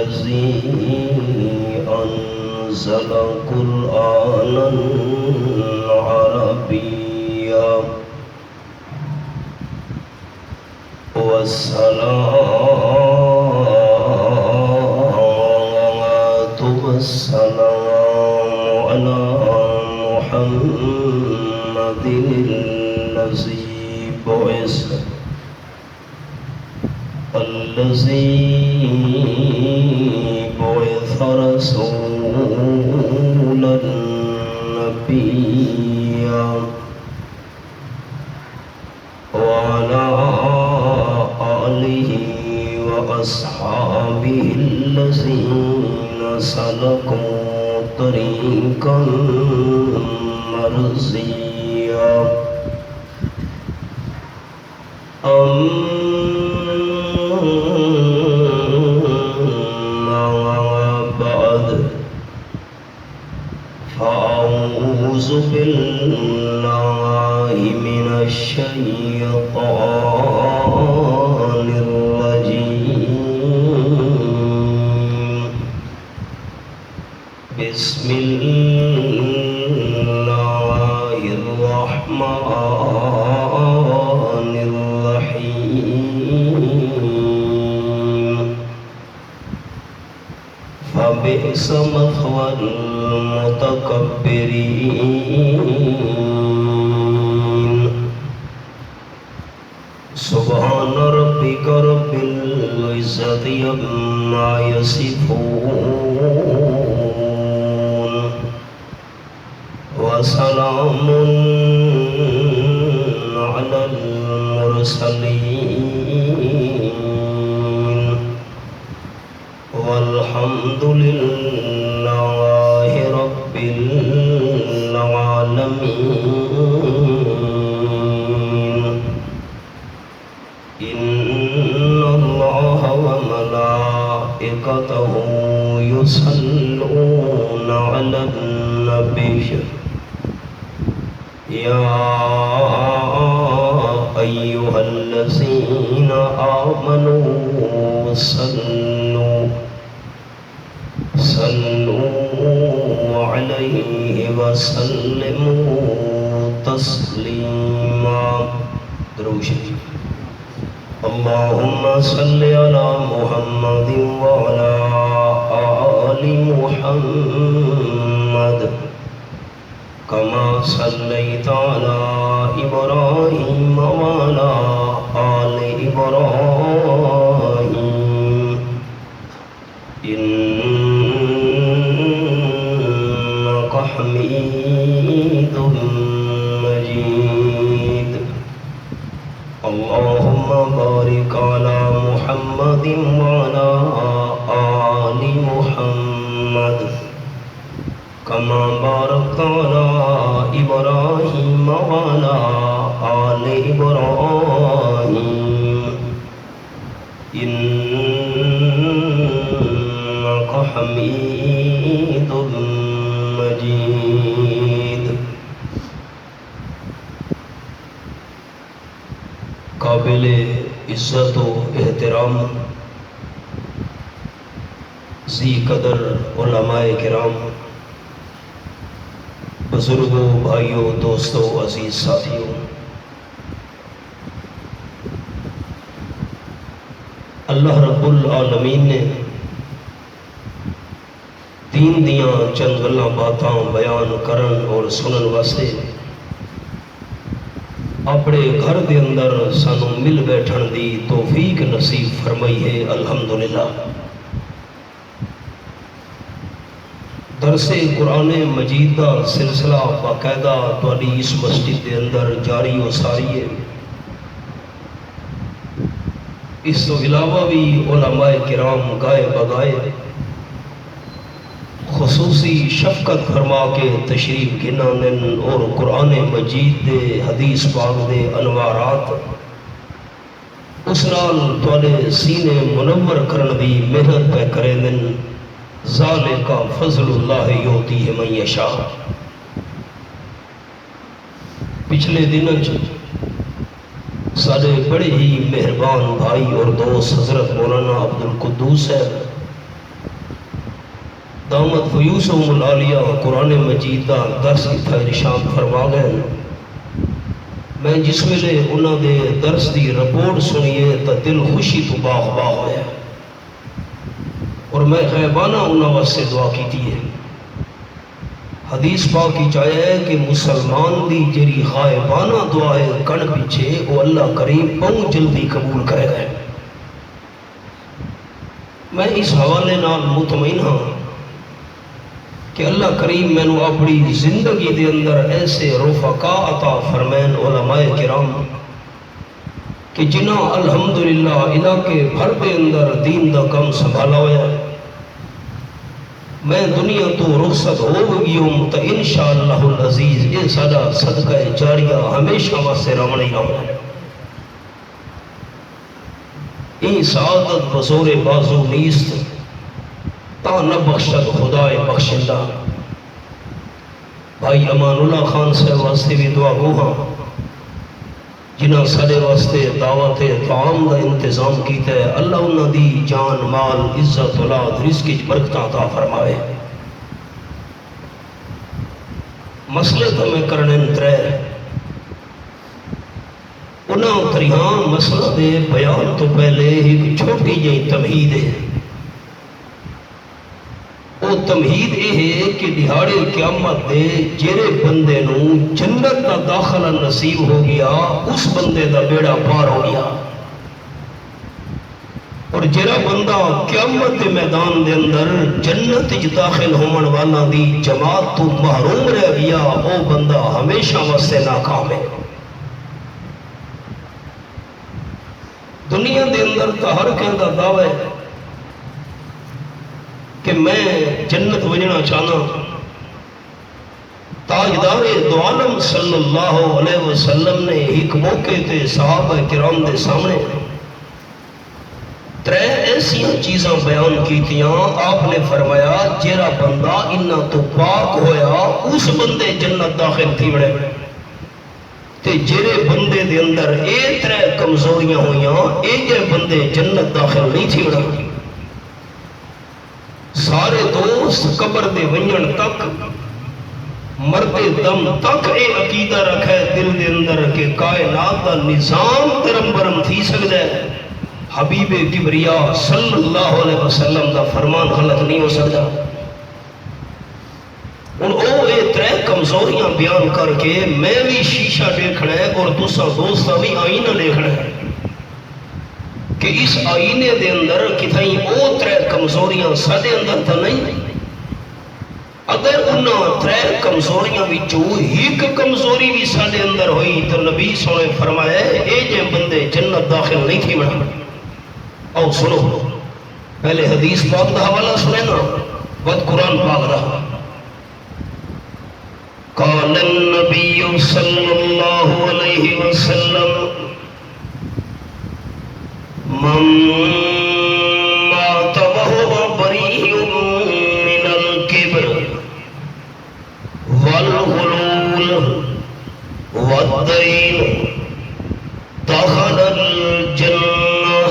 الذي أنزل قرآنا عربيا والصلاة والسلام على محمد الذي بعث رسولا نبيا وعلى آله وأصحابه الذين سلكوا طريقا مرضيا فأعوذ بالله من الشيطان الرجيم بسم الله الرحمن الرحيم فبئس مثوى المتكبرين سبحان ربك رب العزة عما يصفون وسلام على المرسلين والحمد لله رب العالمين إن الله وملائكته يصلون على النبي يا أيها الذين آمنوا صلوا عليه وسلموا تسليما دروش اللهم صل على محمد وعلى آل محمد كما صليت على إبراهيم وعلى آل إبراهيم إنك حميد مجيد اللهم بارك على محمد وعلى آل محمد كما باركت على إبراهيم وعلى آل إبراهيم إنك حميد مجيد قابل عزت و احترام ذی قدر علماء کرام بزرگوں بھائیوں دوستوں عزیز ساتھیوں اللہ رب العالمین نے دین دیاں چند گلاں باتاں بیان کرن اور سنن واسطے اپنے گھر دے اندر سانو مل بیٹھن دی توفیق نصیب فرمائی ہے الحمدللہ۔ درس قرآن مجید کا سلسلہ باقاعدہ تواڈی اس مسجد دے اندر جاری و ساری ہے۔ اس تو علاوہ بھی علماء کرام گائے بگائے خصوصی شفقت فرما کے تشریف گنانن اور قرآن مجید دے حدیث پاک دے انوارات اس نال تواڈے سینے منور کرن دی محنت پہ کرے دن ذالک فضل اللہ یؤتیہ من یشاء۔ پچھلے دنوں سارے بڑے ہی مہربان بھائی اور دوست حضرت مولانا عبد القدوس ہے دامت فیوسہم العالیہ قرآن مجید دا درس اتھا ارشاد فرما گئے. میں جس ویلے انہاں دے درس دی رپورٹ سنیے تا دل خوشی تو باغ باغ ہویا اور میں غیبانہ انہاں واسطے دعا کیتی ہے. حدیث پاک کی چاہے ہے کہ مسلمان دی جری غائبانہ دعا ہے کن پیچھے وہ اللہ کریم بہت جلدی قبول کرے گا. میں اس حوالے نال مطمئن ہاں کہ اللہ کریم میں نو اپنی زندگی دے اندر ایسے رفقا عطا فرمین علماء کرام کہ جنہاں الحمدللہ علاقے بھر دے اندر دین دا کم سنبھالا ہویا. میں دنیا تو رخصت ہو گئی ہوں تو انشاءاللہ العزیز یہ سارا صدقہ جاریہ ہمیشہ واسطے رمنی رہا ہے. این سعادت بزور بازو نیست تا نہ بخشد خدای بخشندہ. بھائی امان اللہ خان سے واسطے بھی دعا گو ہاں جنہاں سارے واسطے دعوت طعام دا انتظام کیتا ہے. اللہ انہاں دی جان مال عزت اولاد رزق کی برکت عطا فرمائے. مسئلے تو میں کرنے ترے انہاں تریہاں مسئلہ دے بیان تو پہلے ایک چھوٹی جئی تمہید ہے. وہ تمہید یہ ہے کہ دہاڑے قیامت دے جیرے بندے نو جنت دا داخلہ نصیب ہو گیا اس بندے دا بیڑا پار ہو گیا اور جیرا بندہ قیامت دے میدان دے اندر جنت وچ داخل ہومن والا دی جماعت تو محروم رہ گیا وہ بندہ ہمیشہ واسطے ناکام ہے. دنیا دے اندر تا ہر کہیں دا دعوی ہے کہ میں جنت وجنا چاہنا. تاجدار دو عالم صلی اللہ علیہ وسلم نے ایک موقع تے صحابہ کرام دے سامنے ترے ایسی چیزاں بیان کی تیاں. آپ نے فرمایا جیرا بندہ انہا تو پاک ہویا اس بندے جنت داخل تھی بڑے تے جیرے بندے دے اندر اے ترے کمزوریاں ہویاں اے جے بندے جنت داخل نہیں تھی بڑا. سارے دوست قبر دے ونجن تک مرتے دم تک اے عقیدہ رکھے دل دے اندر کہ کائنات دا نظام درم برم تھی سکتا ہے. حبیب کبریا صلی اللہ علیہ وسلم دا فرمان غلط نہیں ہو سکتا. ان او اے ترے کمزوریاں بیان کر کے میں بھی شیشہ دیکھنا ہے اور دوسرا دوستہ بھی آئینہ دیکھنا ہے کہ اس آئینے دے اندر کتھائیں او ترے کمزوریاں سادے اندر تا نہیں. اگر انہاں ترے کمزوریاں بھی جو ایک کمزوری بھی سادے اندر ہوئی تو نبی صلی اللہ علیہ وسلم فرمایا اے جے بندے جنت داخل نہیں تھی بنا. او سنو پہلے حدیث پاک دا حوالہ سنے نا بعد قرآن پاک رہا. قال النبی صلی اللہ علیہ وسلم من مات وهو بريء من الكبر والغلول والدين دخل الجنة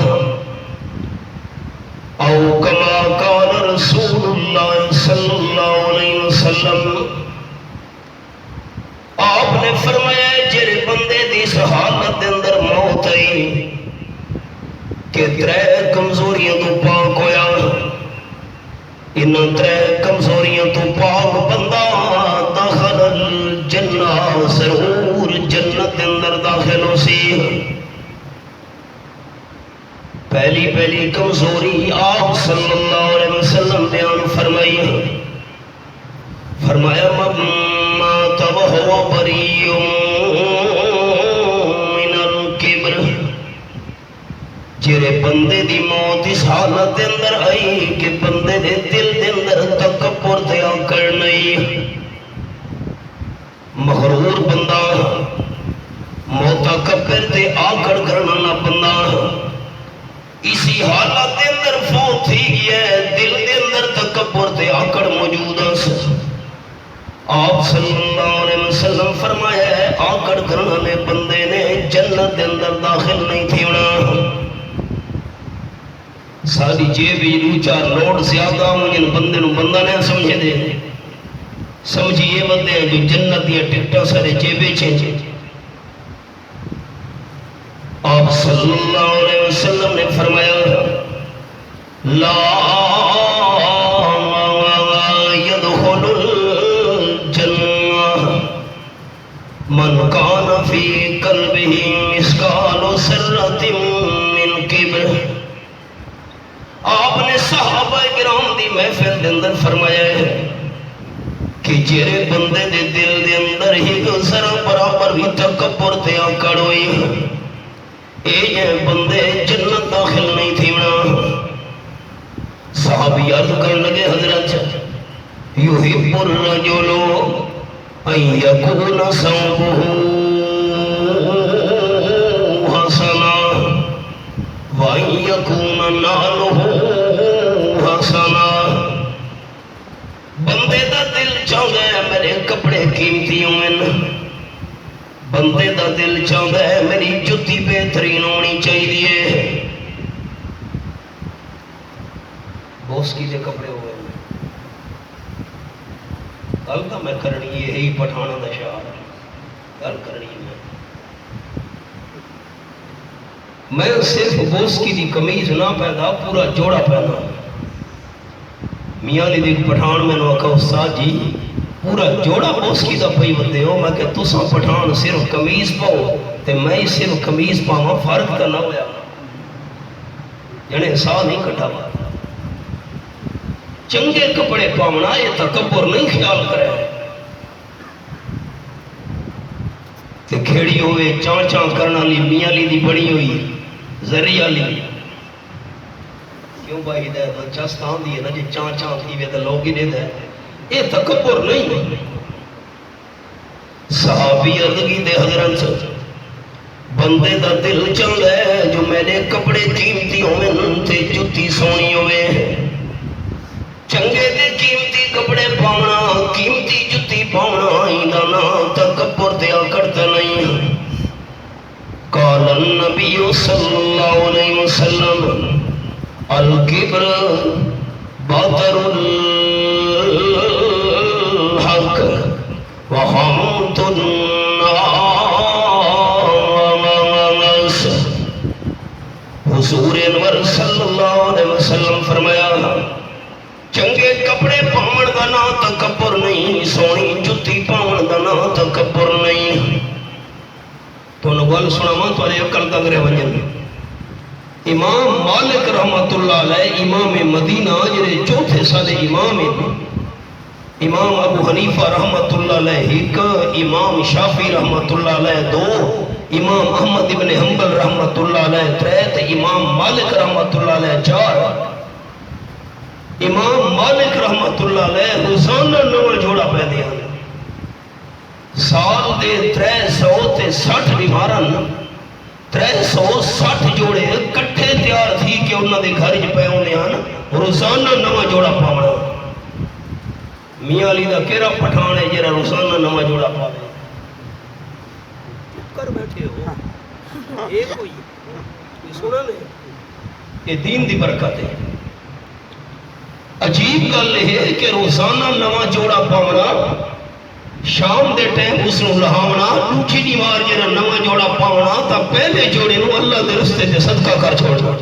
أو كما قال رسول الله صلى الله عليه وسلم. آپ نے فرمایا جرے بندے دی اس حالت دے اندر موت آئی کہ ترے کمزوریاں تو پاک ہویا. ان ترے کمزوریاں تو پاک بندہ داخل الجنہ ضرور جنت اندر داخل ہو سی. پہلی کمزوری آپ صلی اللہ علیہ وسلم بیان فرمائی. فرمایا مات وهو بريء من الكبر. جیرے بندے دی موت اس حالت دے اندر آئی کہ بندے دے دل دے اندر تکبر تے آکڑ نہیں. مغرور بندہ متکبر تے آکڑ کرنا نہ بندہ اسی حالت دے اندر فوت تھی گیا ہے. دل دے اندر تکبر تے آکڑ موجود ہے. آپ صلی اللہ علیہ وسلم فرمایا ہے آکڑ کرنا لے بندے نے جنت دے اندر داخل نہیں تھی ہونا. ساری جیب دو چار نوٹ زیادہ ہوں بندے نو بندہ نہیں سمجھے دے سمجھیے بندے ہیں جو جنت دیا ٹکٹا سارے جیبے چھے آپ صلی اللہ علیہ وسلم نے فرمایا لا يدخل الجنہ من کان فی قلبہ مثقال ذرۃ من کبر۔ آپ نے صحابہ کرام دی محفل دے اندر فرمایا ہے کہ جیرے بندے دے دل دے اندر ہی ذرا برابر بھی تکبر تے آکڑ ہوئی یہ بندے جنت داخل نہیں تھی بنا۔ صحابی عرض کرنے لگے حضرت یحب الرجل ان یکون ثوبہ حسنا وان یکون نالہ حسنا۔ بندے دا دل چاہتا ہے میرے کپڑے قیمتی ہوں، بندے دا دل چاہتا ہے میری جتی بہترین ہونی چاہیے۔ بوس کی جو کپڑے ہوئے گل تو میں کرنی یہی پٹھانا دا شعار گل کرنی میں صرف بوس کی دی کمیز نہ پیدا پورا جوڑا پہنا۔ میاں دی پٹھان میں نے آکھا استاد جی پورا جوڑا بوس کی دا پئی بندے ہو، میں کہ تساں پٹھان صرف کمیز پاؤ تے میں صرف کمیز پاواں فرق تا نہ ہویا جنے سا نہیں کٹا ہوا۔ چنگے کپڑے پاونا یہ تکبر نہیں خیال کرے تے کھیڑی ہوئے چان چان کرنا لی میاں لی دی بڑی ہوئی ذریعہ لی کیوں بھائی دے چستان دی ہے نا جی چان چان تھی وے تے لوگ ہی دے دے یہ تکبر نہیں۔ صحابی عرض کی دے حضرت بندے دا دل چل ہے جو میرے کپڑے قیمتی ہوئے تے جتی سونی ہوئے چنگے دے قیمتی کپڑے پاؤنا قیمتی جتی پاؤنا ایندانا تکبر دیا کرتا نہیں۔ قال النبی صلی اللہ علیہ وسلم الکبر باطر الحق وحمت الناس۔ حضور انور صلی اللہ علیہ وسلم فرمایا چنگے کپڑے پاؤن دا نا تکبر نہیں، سونی جتی پاؤن دا نا تکبر نہیں۔ تو نگوال سنا ماں تو علیہ اکل تنگرے ونجن امام مالک رحمت اللہ علیہ امام مدینہ جنہیں چوتھے سالے امام امام ابو حنیفہ رحمت اللہ علیہ ایک، امام شافی رحمت اللہ علیہ دو، امام احمد ابن حنبل رحمت اللہ علیہ تریت، امام مالک رحمت اللہ علیہ چار۔ امام مالک رحمت اللہ علیہ روزانہ نوہ جوڑا پہ دیا سال دے 360 بیمارن 360 جوڑے کٹھے تیار تھی کہ انہوں نے گھر جی پہ ہونے آنا روزانہ نوہ جوڑا پاونا۔ میاں علی دا کیرا پٹھان ہے جیرا روزانہ نوہ جوڑا پاوے کر بیٹھے ہو ایک ہوئی یہ سنا لے یہ دین دی برکت ہے۔ عجیب گل ہے کہ روزانہ نواں جوڑا پاونا شام دے ٹائم اس نو لہاونا لوٹھی دیوار جڑا نواں جوڑا پاونا تا پہلے جوڑے نو اللہ دے رستے تے صدقہ کر چھوڑنا۔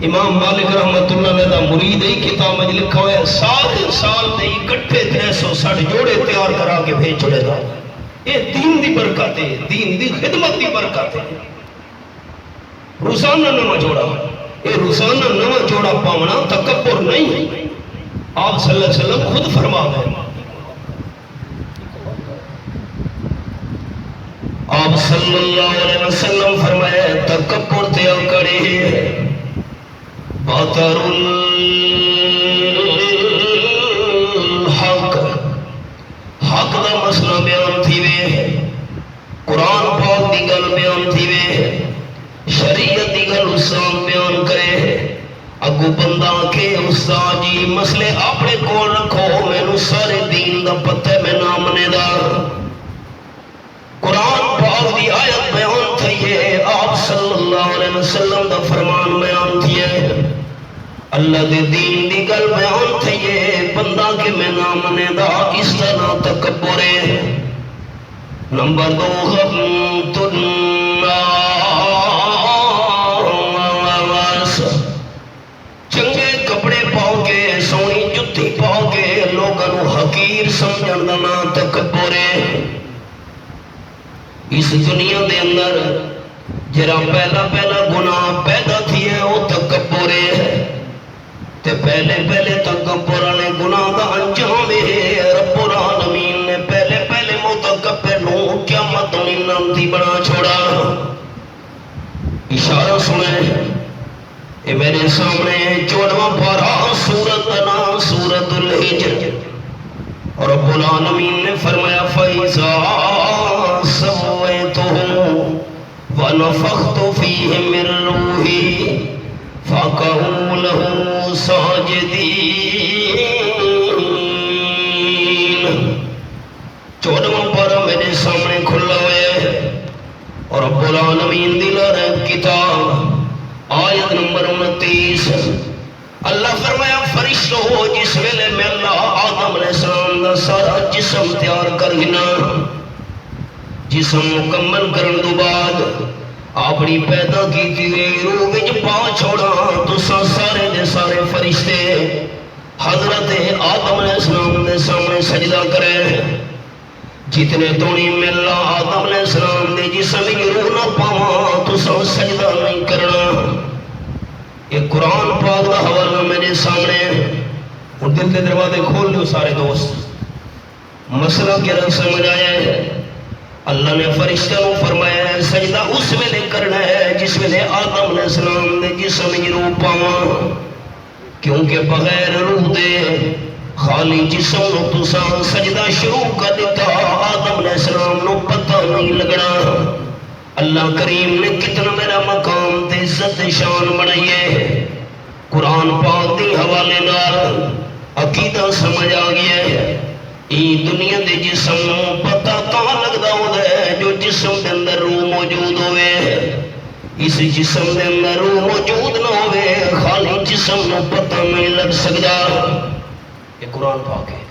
امام مالک رحمت اللہ علیہ دا مرید ہے کتاب میں لکھا ہوا ہے سارے سال دے اکٹھے 360 جوڑے تیار کرا کے بھیج چھوڑے دا۔ یہ دین دی برکت ہے، دین دی خدمت دی برکت ہے۔ روزانہ نواں جوڑا یہ روزانہ نواں جوڑا پاونا تکبر نہیں۔ آپ صلی اللہ علیہ وسلم خود فرما گئے آپ صلی اللہ علیہ وسلم فرمائے تکبر تیار کرے باطر الحق حق دا مسئلہ بیان تھی وے قرآن پاک دی گل بیان تھی وے شریعت دی گل اسلام بیان کرے اگو بندہ کے استاد جی مسئلے اپنے کو رکھو میں نو سارے دین دا پتہ میں نامنے دا قرآن پاک دی آیت بیان تھی ہے آپ صلی اللہ علیہ وسلم دا فرمان بیان تھی ہے اللہ دے دین دی گل بیان تھئیے بندہ کے میں نہ منے دا اس طرح تکبر ہے۔ نمبر 2 غمت الناس، چنگے کپڑے پاؤ کے سونی جتی پاؤ کے لوگوں حقیر سمجھن دا نا تکبر ہے۔ اس دنیا دے اندر جرا پہلا گناہ پیدا تھی ہے وہ تکبر ہے، تے پہلے تکبر والے گناہ دا انجام ہے۔ رب العالمین نے پہلے متکبر نو قیامت میں نامتی بنا چھوڑا۔ اشارہ سنے، اے میرے سامنے 14واں پارہ سورت نا سورت الحجر، اور رب العالمین نے فرمایا فَإِذَا سَوَّيْتُهُ وَنَفَخْتُ فِيهِ مِن رُّوحِي فَقَعُوا لَهُ سَاجِدِينَ۔ 14واں پارہ میرے سامنے کھلا ہوا ہے، اور رب العالمین دی رب کتاب آیت نمبر 29 اللہ فرمایا فرشتو جس ویلے میں اللہ آدم علیہ السلام دا سارا جسم تیار کر گنا، جسم مکمل کرن دو بعد اپنی پیدا کی تھی روح وچ پا چھوڑا تو سارے دے سارے فرشتے حضرت آدم علیہ السلام دے سامنے سجدہ کرے۔ جتنے دونی میں اللہ آدم علیہ السلام دے جسم روح نہ پاواں تو سجدہ نہیں کرنا۔ یہ قرآن پاک دا حوالہ میرے سامنے، اور دل کے دروازے کھول لو سارے دوست۔ مسئلہ کیا سمجھ آیا ہے؟ اللہ نے فرشتہ کو فرمایا ہے سجدہ اس ویلے کرنا ہے جس ویلے آدم علیہ السلام نے جسم روح پاواں، کیونکہ بغیر روح دے خالی جسم نو تساں سجدہ شروع کر دیتا آدم علیہ السلام نو پتہ نہیں لگنا۔ اللہ کریم نے کتنا میرا مقام تے عزت شان بنائیے۔ قرآن پاک دی حوالے نال عقیدہ سمجھ آ گیا ہے۔ یہ دنیا دے جسم نو پتہ تاں لگدا ہوندا ہے جو جسم دے اندر روح موجود ہوئے، اس جسم دے اندر روح موجود نہ ہوئے خالی جسم نو پتہ نہیں لگ سکدا۔ یہ قرآن پاک ہے۔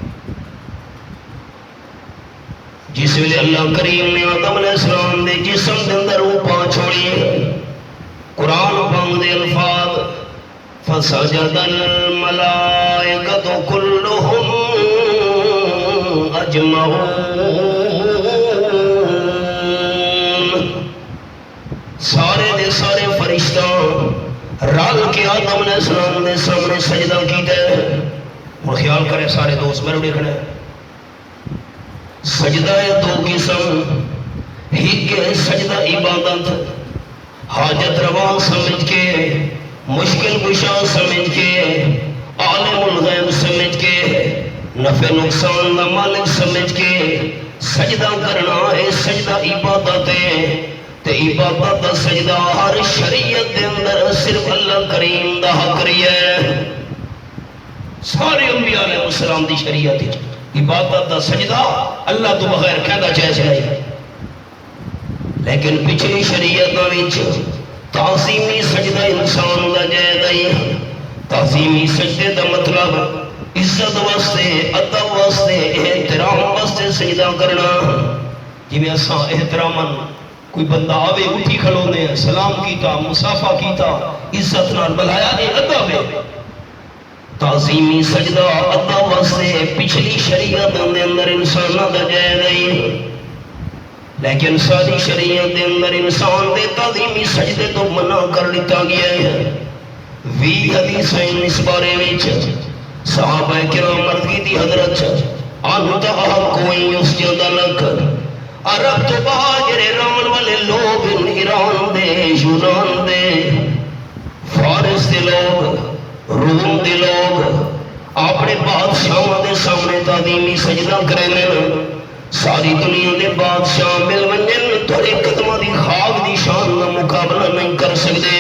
جس ویلے اللہ کریم نے آدم علیہ السلام دے جسم دے اندر روح پا چھوڑی، قرآن پاک دے الفاظ فسجد الملائکۃ کلھم اجمعون، سارے دے سارے فرشتہ رل کے آدم علیہ السلام دے سامنے سجدہ کیتے۔ اور خیال کریں سارے دوست میرے دیکھنا ہے، سجدہ دو قسم، ایک سجدہ عبادت حاجت روا سمجھ کے، مشکل کشا سمجھ کے، عالم الغیب سمجھ کے، نفع نقصان دا مالک سمجھ کے سجدہ کرنا ہے۔ سجدہ عبادت ہے، تے عبادت دا سجدہ ہر شریعت دے اندر صرف اللہ کریم دا حق رہی ہے۔ سارے انبیاء علیہ السلام دی شریعت عبادت دا سجدہ اللہ تو بغیر کہندا جائز نہیں، لیکن پچھلی شریعتاں وچ تعظیمی سجدہ انسان دا جائز نہیں۔ تعظیمی سجدے دا مطلب عزت واسطے، ادب واسطے، احترام واسطے سجدہ کرنا۔ جویں اساں احتراماً کوئی بندہ آوے اٹھی کھلونے سلام کیتا، مصافحہ کیتا، عزت نال بلایا، یہ ادب ہے۔ تعظیمی سجدہ ادب واسطے پچھلی شریعت دے اندر انساناں دا جائز نہیں، لیکن ساری شریعت دے اندر انسان دے تعظیمی سجدے تو منع کر دیتا گیا ہے۔ 20 حدیثیں اس بارے وچ صحابہ کرام مرد کی دی حضرت انتا کوئی اس جدہ لک عرب تو باجرے رامن والے لوگ، ایران دے، یونان دے، فارس دے لوگ، روم دے لوگ اپنے بادشاہوں دے سامنے تعظیمی سجدہ کریں۔ ساری دنیا دے بادشاہ مل منجن تھوڑے قدمہ دی خاک دی شان کا مقابلہ نہیں کر سکتے۔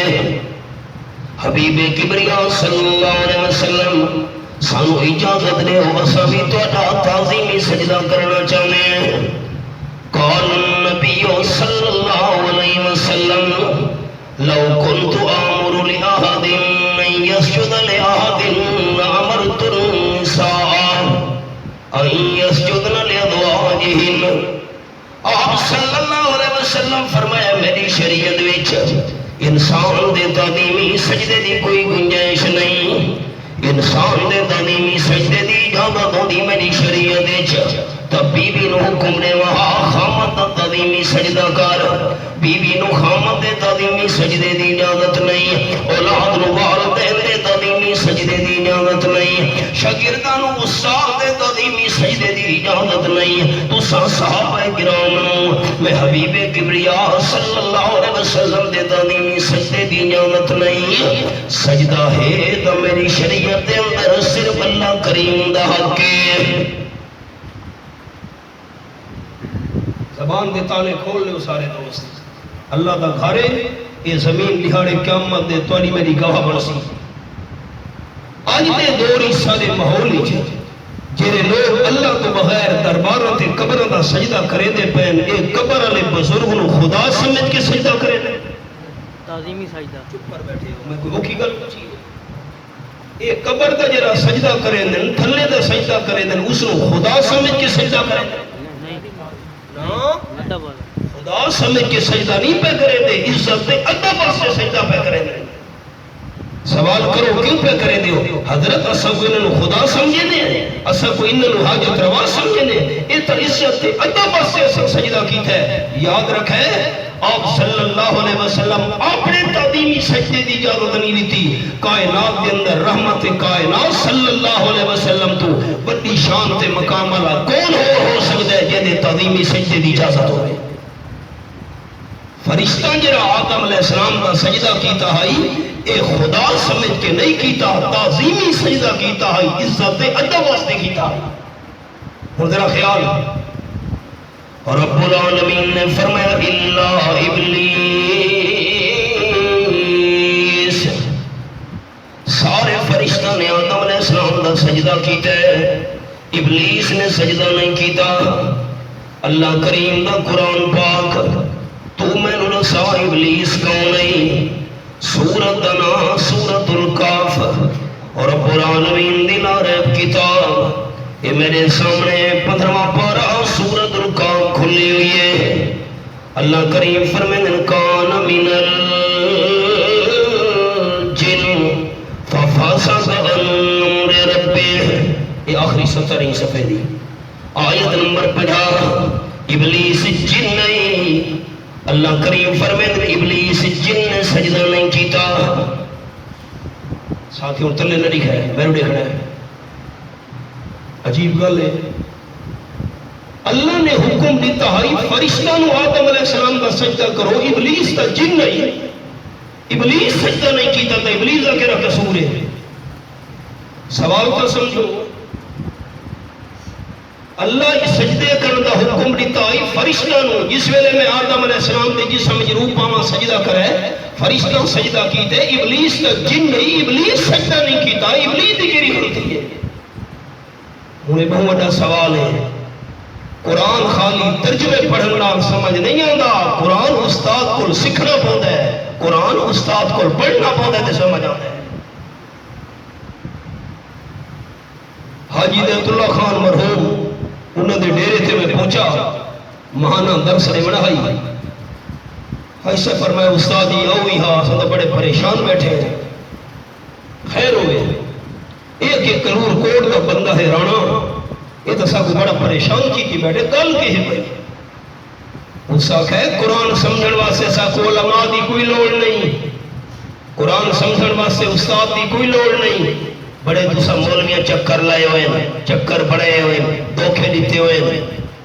حبیب کبریاء صلی اللہ علیہ وسلم سانو اجازت دے ہو اسا بھی تہاڈا تعظیمی سجدہ کرنا چاہتے ہیں۔ قال النبی صلی اللہ علیہ وسلم لو كنت آمر لأحد أن يسجد لأحد انسان دے تعلیمی سجدے دی کوئی گنجائش نہیں، انسان دے تعلیمی سجدے دی اجازت ہوندی میری شریعت وچ، تب بی بی نو حکم نے وہاں خامد دا تعلیمی سجدہ کر، بی بی نو خامد دے تعلیمی سجدے دی اجازت نہیں، اولاد نو والدین دے تعلیمی سجدے دی اجازت نہیں، شاگرداں نو استاد دے تعلیمی سجدے دی اجازت نہیں، تساں صحابہ کرام نو میں حبیب کبریا صلی اللہ علیہ وسلم دے تعلیمی سجدے دی اجازت نہیں، سجدہ ہے تو میری شریعت دے اندر صرف اللہ کریم دا حق ہے۔ زبان دے تانے کھول لے سارے دوست، اللہ دا گھارے یہ زمین لہاڑے قیامت دے توانی میری گواہ بنسی۔ آج دے دور حصہ دے ماحول جیرے لوگ اللہ تو بغیر درباروں تے قبروں دا سجدہ کرے دے پین، ایک قبر علی بزرگ نو خدا سمجھ کے سجدہ کرے دے تعظیمی سجدہ چپ پر بیٹھے ہو، میں کوئی وکھی گل پوچھی ایک قبر دا جرا سجدہ کرے دن تھلے دا سجدہ کرے دن اس نو خدا سمجھ کے سجدہ کرے دے خدا سمجھ کے سجدہ نہیں پہ کرے دے، عزت دے ادب سے سجدہ پہ کرے دے۔ سوال کرو کیوں پہ کرے دے؟ حضرت اسا کو انہوں خدا سمجھے دے، اسا کو انہوں حاجت روا سمجھے دے، یہ تو عزت دے ادب سے سجدہ کی تھے۔ یاد رکھے آپ صلی اللہ علیہ وسلم اپنے تعظیمی سجدے دی اجازت نہیں لیتی، کائنات کے اندر رحمت کائنات صلی اللہ علیہ وسلم تو بڑی شان تے مقام والا کون ہو سکتا ہے جنہیں تعظیمی سجدے دی اجازت ہوئے؟ فرشتہ جرا آدم علیہ السلام کا سجدہ کیتا ہے اے خدا سمجھ کے نہیں کیتا، تعظیمی سجدہ کیتا ہے، عزت ادب واسطے کیتا ہے۔ اور ذرا خیال رب العالمین نے فرمایا الا ابلیس، سارے فرشتہ نے آدم علیہ السلام کا سجدہ کیتا ہے، ابلیس نے سجدہ نہیں کیتا۔ اللہ کریم دا قرآن پاک تو میں نے رسا ابلیس کون نہیں، سورت دنا سورت الکاف اور رب العالمین دی لا ریب کتاب، یہ میرے سامنے 15واں پارہ سورت الکاف کھلی ہوئی ہے۔ اللہ کریم فرمائے کان من الجن ففسق عن امر ربہ، یہ آخری 17 صفحے دی آیت نمبر 50۔ ابلیس جن نہیں، اللہ کریم فرمائے ابلیس جن نے سجدہ نہیں کیتا۔ ساتھیوں تلے نہ لکھا ہے، میں دیکھنا ہے، عجیب گل ہے۔ اللہ نے حکم دیتا ہے فرشتہ نو آدم علیہ السلام کا سجدہ کرو، ابلیس تا جن نہیں، ابلیس سجدہ نہیں کیتا تا ابلیس کا کیا قصور ہے؟ سوال تو سمجھو، اللہ اس سجدے کرنے کا حکم دیتا ہے فرشتہ نو، جس ویلے میں آدم علیہ السلام دے جسم جروب پاما سجدہ کرے، فرشتہ سجدہ کیتے، ابلیس تا جن نہیں، ابلیس سجدہ نہیں کیتا، ابلیس دی کیری غلطی ہے؟ انہیں بہت بڑا سوال ہے۔ قرآن خالی ترجمے پڑھنا سمجھ نہیں آندا، قرآن استاد کو سکھنا پوندا ہے، قرآن استاد کو پڑھنا پوندا ہے تے سمجھ آندا ہے۔ حاجی دیت اللہ خان مرحوم انہوں نے ڈیرے تھے میں پہنچا، مہانا درس نے بڑھائی، ایسے فرمایا استاد ہی آؤ ہی ہاں سب بڑے پریشان بیٹھے ہیں۔ خیر ہوئے ایک ایک کرور کوٹ کا بندہ ہے رانا، یہ تو سا کو بڑا پریشان کی بیٹھے گل کے ہے بھائی، اس کا ہے قرآن سمجھن واسطے سا کو علماء دی کوئی لوڑ نہیں، قرآن سمجھن واسطے استاد دی کوئی لوڑ نہیں۔ بڑے دوسرا مولویاں چکر لائے ہوئے، چکر بڑے ہوئے، دھوکے دیتے ہوئے،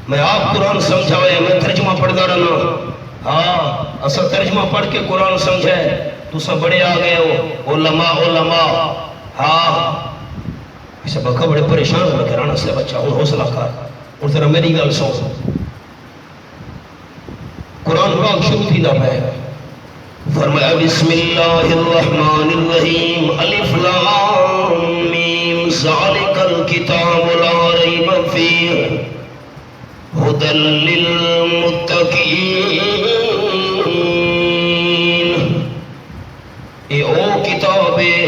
میں آپ قرآن سمجھا ہوئے، میں ترجمہ پڑھتا رہنا، ہاں اصل ترجمہ پڑھ کے قرآن سمجھے، دوسرا بڑے آ گئے ہو علماء علماء، ہاں ایسا بکا بڑے پریشان ہو کے رانا سے بچہ ہوں حوصلہ کر، اور ذرا میری گل سن، قرآن پاک شروع تھی نہ ہے، فرمایا بسم اللہ الرحمن الرحیم الف لام میم ذالک الکتاب لا ریب فیہ ھدی للمتقین، اے او کتاب ہے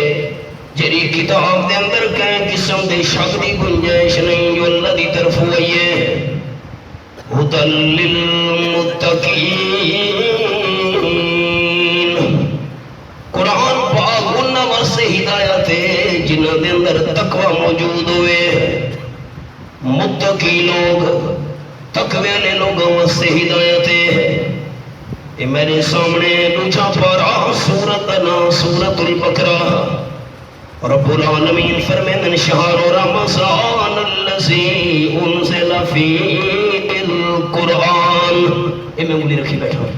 جری کتاب دے اندر کہیں قسم دے شک دی گنجائش نہیں، جو اللہ دی طرف ہوئی ہے، ھدی للمتقین، واسطے ہدایت ہے جنہاں دے اندر تقوی موجود ہوئے، متقی لوگ، تقوی والے لوگوں واسطے ہدایت ہے۔ یہ میرے سامنے دوجا پارا سورت دا نام سورت البقرہ، رب العالمین فرمائیں شہر رمضان الذی انزل فیہ القرآن، یہ میں انگلی رکھی بیٹھا ہوں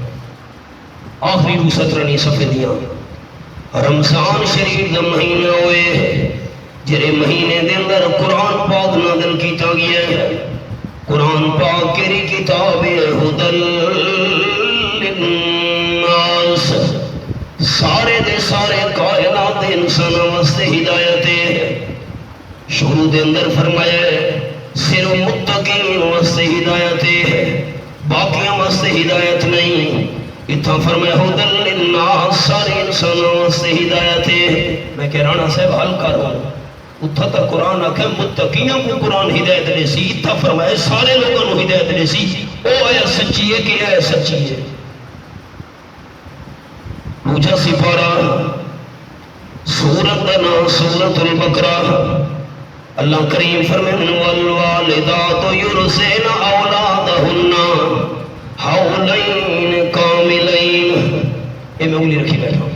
آخری 17 صفحے دیاں، رمضان شریف دا مہینہ ہوئے جرے مہینے دے اندر قرآن پاک نازل کیتا گیا ہے۔ قرآن پاک کیری کتاب ہے ہدی للناس، سارے دے سارے کائنات دے انسان واسطے ہدایت ہے۔ شروع دے اندر فرمایا صرف متقین واسطے ہدایت ہے، باقیاں واسطے ہدایت نہیں۔ اتھا فرمایا ہدی للناس، سارے انسان واسطے ہدایت ہے۔ میں کہہ رانا صاحب حل کروں، اتھا تا قرآن آکھے متقیاں کو قرآن ہدایت لے سی، اتھا فرمایا سارے لوگوں کو ہدایت لے سی۔ او آیا سچی ہے کہ آیا سچی ہے؟ دوجا سپارہ سورت دا نام سورت البقرہ، اللہ کریم فرمائیں والوالدات یرسین اولادہن حولین کاملین، یہ میں انگلی رکھی بیٹھا ہوں،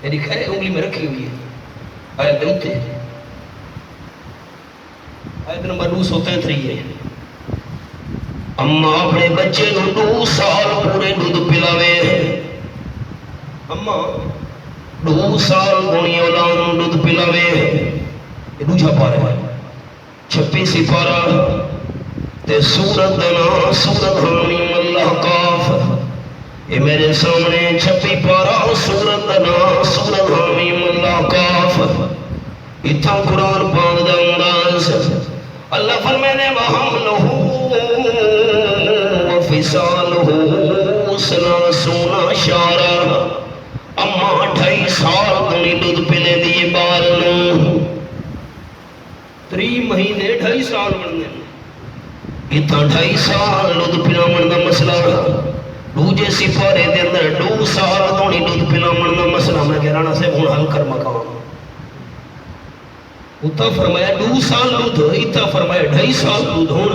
میری خیر انگلی میں رکھی ہوئی ہے، آیت دلتے آیت نمبر 233 ہے۔ اماں اپنے بچے نو 2 سال پورے دودھ پلاوے، اماں 2 سال گونی اولاد نو دودھ پلاوے، یہ دوجا پارا ہے 26 سپارہ تے سورت دا نام سورت حمیم اللہ کاف، یہ میرے سامنے 26 پارا سورت دا نام سورت حمیم اللہ کاف۔ اتھا قرآن پاک دا انداز، اللہ فرمانے وَحَمْلُهُ وَفِصَالُهُ ثَلَاثُونَ شَهْرًا، اماں 2.5 سال دنی دودھ پلے دیئے بال نو، 3 مہینے 2.5 سال بننے، اتھا 2.5 سال دودھ پلاون دا مسئلہ، دوجے سپارے دے اندر 2 سال دنی دودھ پلاون دا مسئلہ۔ میں کہہ رانا سے ہون حل کر مقام، اتھا فرمایا 2 سال دودھ، اتھا فرمایا 2.5 سال دودھ ہون۔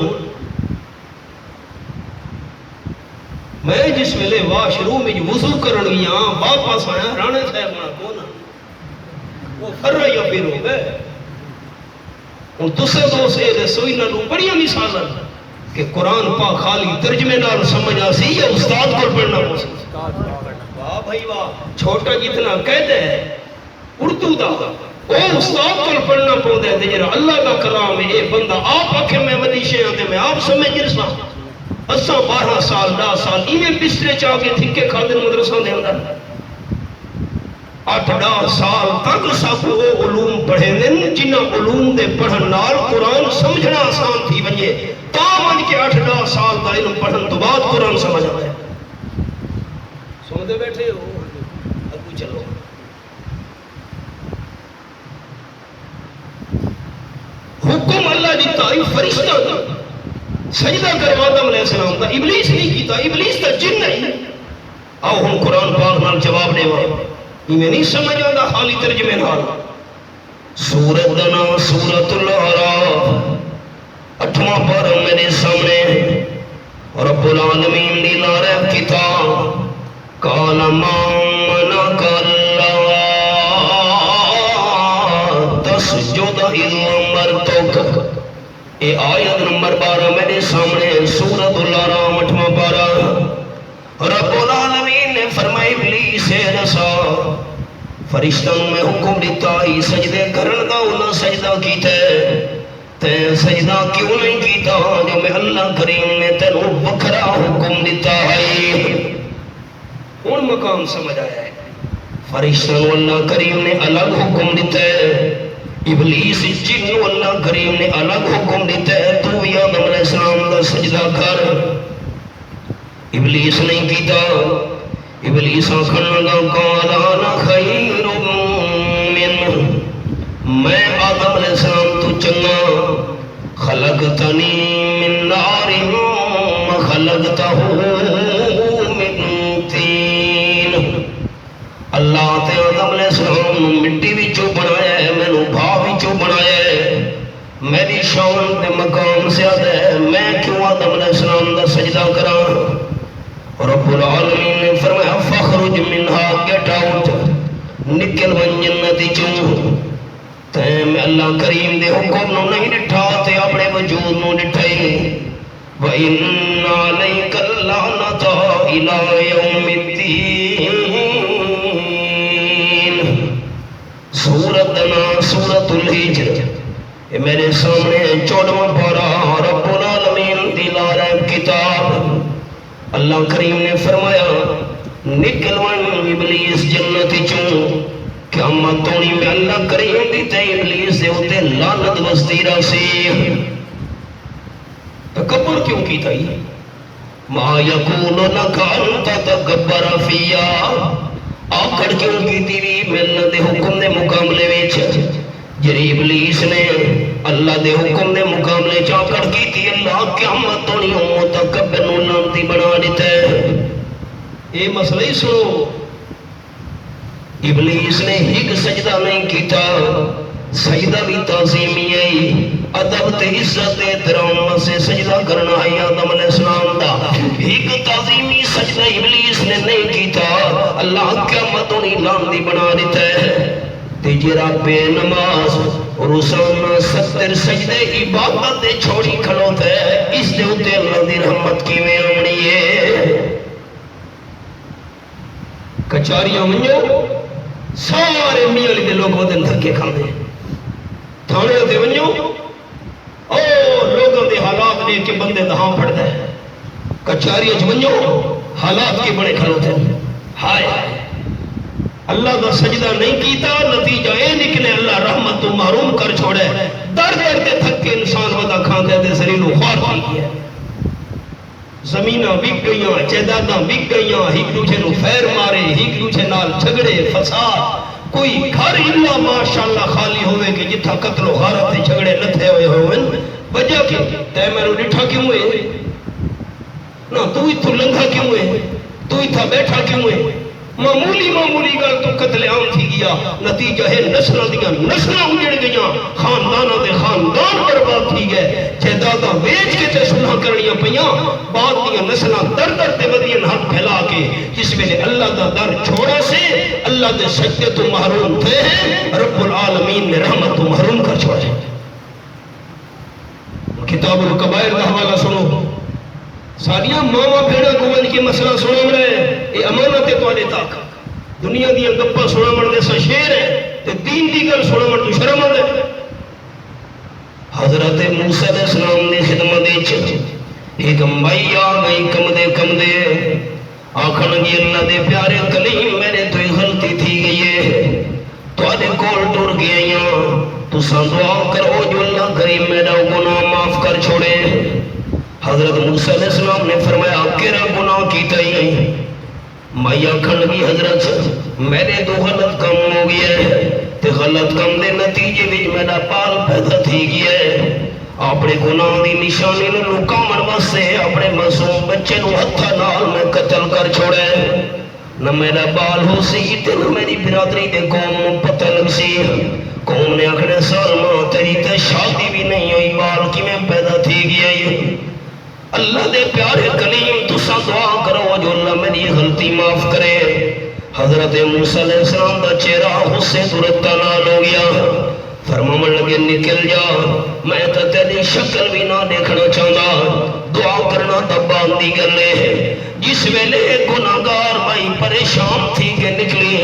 میں جس ویلے واش روم میں وضو کرن گیا واپس آیا رانے صاحب نہ کون وہ کر رہی پھر ہو گئے ہوں تسے دو سے رسوئی نہ بڑی مثال کہ قرآن پاک خالی ترجمے نال سمجھ آسی یا استاد کو پڑھنا موسی، واہ بھائی واہ، چھوٹا جتنا کہتے ہیں اردو دا وہ استاد کو پڑھنا پڑھتے ہیں جرا اللہ کا کلام ہے، یہ بندہ آپ آکھے میں وڈی شے آتے میں آپ سمجھ رسا اساں 12 سال 10 سال ایویں بسترے چاہ کے تھکے کھا دن مدرسوں دے اندر 8-10 سال تک سب وہ علوم پڑھے دن جنہ علوم دے پڑھن نال قرآن سمجھنا آسان تھی بنیے، تا من کے 8-10 سال دا علم پڑھن تو بعد قرآن سمجھ آئے۔ سمجھے بیٹھے ہو ابو چلو حکم اللہ دیتا ہے فرشتہ دا سجدہ کرو آدم علیہ السلام دا، ابلیس نہیں کیتا، ابلیس دا جن نہیں۔ آؤ ہم قرآن پاک نال جواب دے وہاں میں نہیں سمجھ آدھا خالی ترجمے نال۔ سورت دا نام سورت الاعراف، 8واں پارہ میرے سامنے، رب العالمین دی نعرہ کتاب قال ما منعك الا تسجد اذ امرتك، اے آیت نمبر 12 میرے سامنے سورت الاعراف 8واں پارہ۔ رب العالمین نے فرمایا ابلیس رسا فرشتوں میں حکم دیتا ہی سجدے کرن دا انہاں سجدہ کیتا ہے، تے سجدہ کیوں نہیں کیتا جو میں اللہ کریم نے تینوں بکھرا حکم دیتا ہے۔ ان مقام سمجھ آیا ہے فرشتوں اللہ کریم نے الگ حکم دیتا ہے، ابلیس جن اللہ کریم نے الگ حکم دیتا ہے تو بھی آدم علیہ السلام دا سجدہ کر، ابلیس نہیں کیتا۔ ابلیس آخر لگا قال انا خیر من، میں آدم علیہ السلام تو چنگا، خلقتنی من نار خلقتہ من طین، اللہ تے آدم علیہ السلام مٹی وچوں بنایا ہے، مینوں بھاء وچوں بنایا ہے، میری شان تے مقام زیادہ ہے، میں کیوں آدم علیہ السلام دا سجدہ کراں؟ رب العالمین نے فرمایا فخرج منہا، گیٹ آؤٹ، نکل ون جنت چوں۔ تے میں اللہ کریم دے حکم نو نہیں ڈٹھا تے اپنے وجود نو ڈٹھائی۔ وَإِنَّ عَلَيْكَ اللَّعْنَةَ إِلَىٰ يَوْمِ الدِّينِ۔ سورۃ الحجر، یہ میرے سامنے 14واں پارہ، رب العالمین دی لارب کتاب۔ اللہ کریم نے فرمایا نکل ون ابلیس جنت چوں، قیامت ہونی میں اللہ کریم دی تے ابلیس دے اوتے لعنت وستی رسی۔ تکبر کیوں کیتا ہی؟ ما یکون لک ان تتکبر فیا، آکڑ کیوں کیتی وی ملت دے حکم دے مقابلے وچ؟ جڑی ابلیس نے اللہ دے حکم دے مقابلے چ آکڑ کیتی، اللہ قیامت ہونی متکبر نو لعنتی بنا دیتا ہے۔ یہ مسئلہ ہی سنو، ابلیس نے ہک سجدہ نہیں کیتا، سجدہ بھی تعظیمی ہے، ادب تے عزت احترام سے سجدہ کرنا ہے آدم علیہ السلام دا۔ ہک تعظیمی سجدہ ابلیس نے نہیں کیتا، اللہ قیامت انہی لعنتی بنا دیتا ہے۔ تے جرا بے نماز روزانہ 70 سجدے عبادت دے چھوڑی کھلوتا ہے، اس دے اوتے اللہ دی رحمت کیویں آنی ہے؟ کچاریاں منجو سارے میاں علی دے لوگ ودن دھکے کھاندے، تھانے دے ونجو او لوگوں دے حالات دیکھ کے بندے دہاں پڑتا ہے، کچاریاں ونجو حالات کے بڑے کھلوتے ہیں۔ ہائے اللہ دا سجدہ نہیں کیتا، نتیجہ اے نکلے اللہ رحمت تو محروم کر چھوڑے، در در کے تھکے انسان ودا کھاندے دے ذریعہ خوار کی گیا، زمینہ بک گئیاں، جائیداداں بک گئیاں، ایک دوسرے نو فیر مارے، ایک دوسرے نال جھگڑے فساد، کوئی گھر الا ماشاءاللہ خالی ہوئے کہ جتھا قتل و غارت تے جھگڑے لتھے ہوئے ہوئے، وجہ کی تے میں نو ڈٹھا کیوں ہے؟ نہ تو اتھو لنگھا کیوں ہے؟ تو اتھا بیٹھا کیوں ہے؟ معمولی گل تو قتل عام تھی گیا، نتیجہ ہے نسلہ دیا نسلہ اجڑ گئیاں، خاندانہ دے خاندان برباد تھی گئے، جائیداداں بیچ کے تے سلح کرنیاں پیاں، بعد دیا نسلہ در در تے ودین ہاتھ پھیلا کے، جس میں اللہ دا در چھوڑا سے اللہ دے سجدے تو محروم تھے ہیں، رب العالمین نے رحمت تو محروم کر چھوڑے۔ کتاب الکبائر کا حوالہ سنو، ساریاں ماما بھیڑا گوان کی مسئلہ سنا مرے، یہ امانت ہے تو آلے تاک، دنیا دیا گپا سنا مردے سا شیر ہے، تے دین دی گل سنا مردے شرم آدھے۔ حضرت موسیٰ علیہ السلام نے خدمت دے چھت، ایک مائی آگئی کم دے، آکھن گی اللہ دے پیارے کلیم میرے تو ایک غلطی تھی گئی ہے، تو آدھے کول ٹور گئیاں، تو سان دعا کرو جو اللہ کریم میرا گناہ معاف کر چھوڑے۔ حضرت موسیٰ علیہ السلام نے فرمایا کیرا گناہ کیتا ہی؟ مائی آکھن لگی حضرت میرے دو غلط کم ہو گیا ہے، تے غلط کم دے نتیجے وچ میرا پال پیدا تھی گیا ہے، اپنے گناہ دی نشانی نو لکامن واسطے اپنے معصوم بچے نو ہتھا نال میں قتل کر چھوڑے، نہ میرا بال ہو سی تے نہ میری برادری دے قوم پتہ لگ سی، قوم نے آکھنے سالمہ تیری تے شادی بھی نہیں ہوئی، بال کی میں پیدا تھی گیا ہے۔ اللہ دے پیارے کلیم تو سا دعا کرو جو اللہ میری غلطی معاف کرے۔ حضرت موسیٰ علیہ السلام دا چہرہ غصے درتا نال ہو گیا، فرمانے لگے نکل جا، میں تو تیری شکل بھی نہ دیکھنا چاہتا، دعا کرنا تو باندھی گلے ہے۔ جس ویلے گناہگار بھائی پریشان تھی کہ نکلی،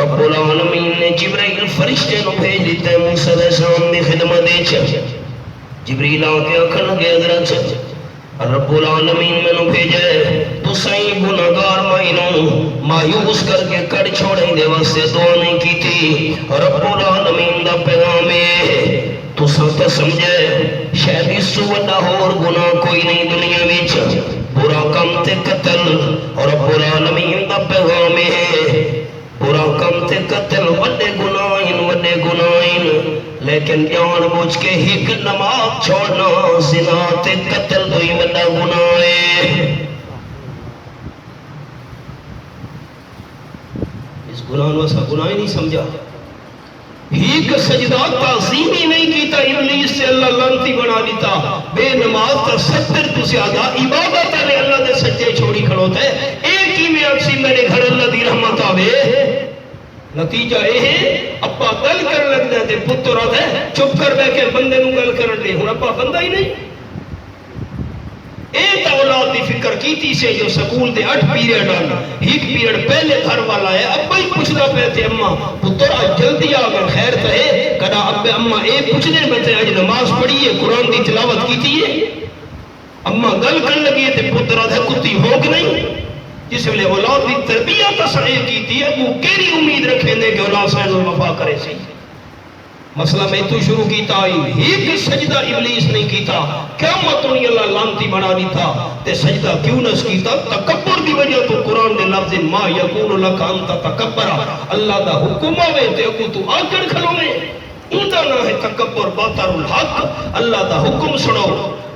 رب العالمین نے جبرائیل فرشتے نو بھیج دیتے موسیٰ علیہ السلام نے خدمت دے چھ، جبریل آکے آکھن لگے حضرت رب العالمین میں نو بھیجے تو سائیں گناہگار مائنوں مایوس کر کے کڑ چھوڑیں دے واسطے دعا نہیں کی تھی، رب العالمین دا پیغام ہے تو ساتھ سمجھے شاید اس سے وڈا اور گناہ کوئی نہیں دنیا وچ، برا کم تے قتل، رب العالمین دا پیغام ہے برا کم تے قتل وڈے گناہین، لیکن جان بوجھ کے ہک نماز چھوڑنا زنا تے قتل دوئی وڈا گناہ ہے۔ اس گناہ نو اسا گناہ ہی نہیں سمجھا. ایک سجدہ تعظیمی نہیں کیتا ابلیس سے اللہ لانتی بنا دیتا. بے نماز تا 70 تو زیادہ عبادت نے اللہ دے سجدے چھوڑی کھڑوتا ہے. ایک ہی میں اکسی میرے گھر اللہ دی رحمت آوے. نتیجہ یہ ہے اپا گل کر لگ دے پتر آتا ہے چپ کر بے کے بندے نو گل کر دے. ہوں اپا بندہ ہی نہیں. ایک اولاد دی فکر کیتی سے جو سکول دے 8 پیریڈ آنا ایک پیریڈ پہلے گھر والا ہے. ابا ہی پوچھتا پہ تھے اماں پتر آج جلدی آگا خیر تو ہے کہا ابا اماں اے پوچھنے میں تھے آج نماز پڑھی ہے قرآن دی تلاوت کیتی ہے. اماں گل کر لگی ہے تے پتر آدھے کتی ہوگ نہیں. جس ویلے اولاد دی تربیت صحیح کیتی ہے وہ کیڑی امید رکھیں دے کہ اولاد صحیح وفا کرے سی. مسئلہ میں تو شروع کیتا آئی ایک سجدہ ابلیس نہیں کیتا. قیامت نہیں اللہ لانتی بنا نہیں تھا. تے سجدہ کیوں نہ کیتا؟ تکبر دی وجہ تو قرآن نے لفظ ما یکون لک انت تکبر. اللہ دا حکم آوے تے اگو تو آکڑ کھلو میں. اوندا نہ ہے تکبر باطر الحق. اللہ دا حکم سنو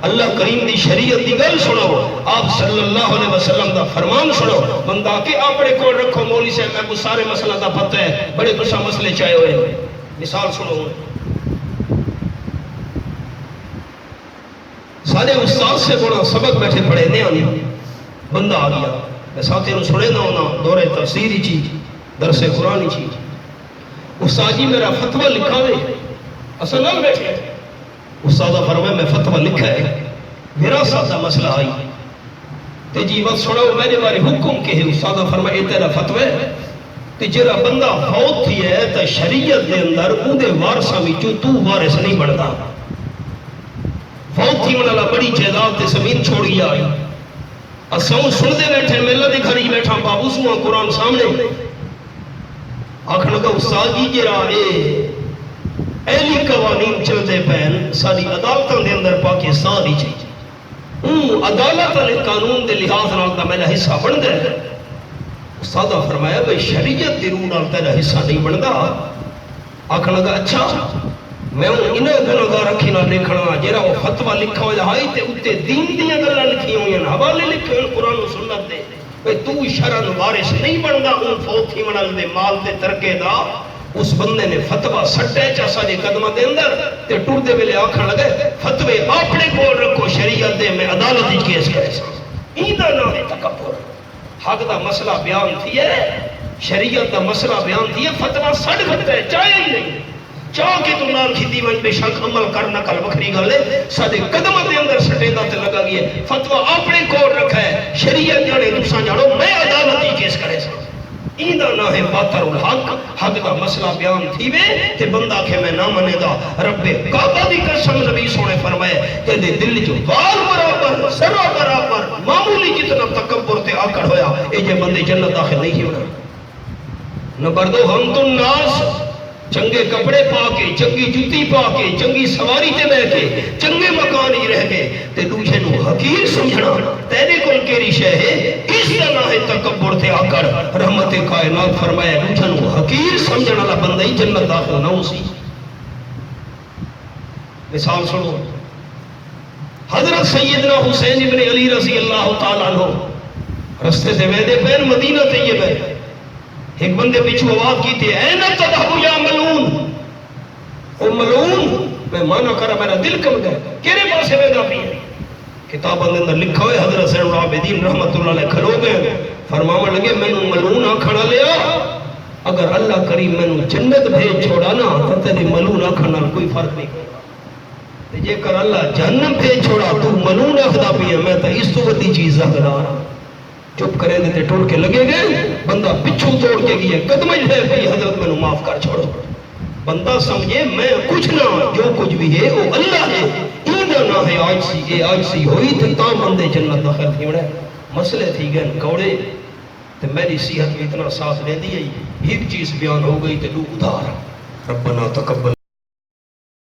اللہ کریم دی شریعت دی گل سنو آپ صلی اللہ علیہ وسلم دا فرمان سنو. بندہ کہ اپنے کو رکھو مولوی سے میں کو سارے مسئلہ دا پتہ ہے بڑے کچھ مسئلے چاہے ہوئے. مثال سنو سارے استاد سے بڑا سبق بیٹھے پڑھے نہیں آنے بندہ آ گیا میں ساتھی نے سنے نہ ہونا دورے تفسیری چیز درس قرآنی چیز. استاد جی میرا فتوہ لکھا ہے اصل نہ بیٹھے. استادہ فرمائے میں فتوہ لکھا ہے میرا ساتھا مسئلہ آئی تے جی وقت سنو میرے بارے حکم کے ہے. استادہ فرمائے یہ تیرا فتوہ ہے کہ جرا بندہ فوت تھی ہے تو شریعت دے اندر اندے وارثاں وچوں تو وارث نہیں بنتا. فوت تھی والا بڑی جائیداد تے زمین چھوڑی آئی اساں سنتے بیٹھے میلہ دے گھر ہی بیٹھا بابو سواں قرآن سامنے آخر لگا استاد جی جرا ایلی قوانین چلتے پہن ساری عدالتوں دے اندر پاکستان ہی چاہیے عدالت نے قانون دے لحاظ نال دا میرا حصہ بن دے. استادہ فرمایا بھئی شریعت دی روح نال تیرا حصہ نہیں بندا. آخر لگا اچھا میں انہیں گناہگار رکھی نہ دیکھنا جیرا وہ فتوہ لکھا ہوا ہے تے اتے دین دیاں گلاں لکھی ہوئی ہیں حوالے لکھے ہوئے قرآن و سنت دے. بھئی تو شرعن وارث نہیں بندا ان فوت تھی منال دے مال دے ترکے دا. اس بندے نے فتوہ سٹے چا سارے قدمہ دے اندر تے ٹور دے ویلے آکھن لگے فتوے اپنے کول رکھو شریعت دے میں عدالت وچ کیس کرے سا. ایندا نہ ہے تکبر. حق دا مسئلہ بیان تھی ہے شریعت دا مسئلہ بیان تھی ہے فتوہ سڑ گھٹتا ہے چاہے ہی نہیں. چاہ کے تو نال کھیتی من بے شک عمل کرنا کل بکری گل ہے سادے قدم دے اندر سٹے دا تے لگا گیا فتوہ اپنے کول رکھا ہے شریعت جانے تساں جانو میں عدالت ہی کیس کرے سا. ایندا نہ ہے باطر الحق. حق دا مسئلہ بیان تھی وے تے بندہ کہ میں نہ منے دا رب کعبہ دی قسم نبی سونے فرمائے کہ دے دل جو وال برابر ذرہ برابر معمولی جتنا تکبر تے آکڑ ہویا اے جے بندے جنت داخل نہیں ہونا. نمبر 2 ہم تو ناس چنگے کپڑے پا کے چنگی جوتی پا کے چنگی سواری تے بہ کے چنگے مکان ہی رہ کے تے دوسرے نو حقیر سمجھنا تیرے کول کیڑی شے ہے اس طرح ہے تکبر تے آکڑ. رحمت کائنات فرمایا دوسرے نو حقیر سمجھنا والا بندہ ہی جنت داخل نہ ہو سی. مثال سنو حضرت سیدنا حسین ابن علی رضی اللہ تعالیٰ عنہ رستے سے ویدے پہن مدینہ طیب ہے. ایک بندے پیچھو آواز کی تھی اے نہ تدہو یا ملعون. او ملعون میں مانا کرا میرا دل کم گئے کیرے پاسے ویدہ پی ہے. کتاب اندر لکھا ہوئے حضرت زین العابدین رحمت اللہ علیہ کھلو گئے فرماما لگے میں نو ملعون آکھنا لیا اگر اللہ کریم میں نو جنت بھیج چھوڑانا تو تیرے ملعون آکھنا کوئی فرق نہیں کرنا. جے کر اللہ جہنم بھیج چھوڑا تو ملعون آکھدا پی ہے میں تو اس تو ودی چیز حقدار ہوں. چپ کرے دیتے ٹوڑ کے لگے گئے بندہ پچھو توڑ کے گئے قدمہ ہے بھئی حضرت میں نو معاف کر چھوڑو. بندہ سمجھے میں کچھ نہ جو کچھ بھی ہے وہ اللہ ہے. ایندہ نہ ہے آج سی ہوئی تھی تا بندے جنت داخل تھی بڑے مسئلے تھی گئے کوڑے تو میری صحت میں اتنا ساتھ لے دی ایک چیز بیان ہو گئی تو لوگ ادھار ربنا تقبل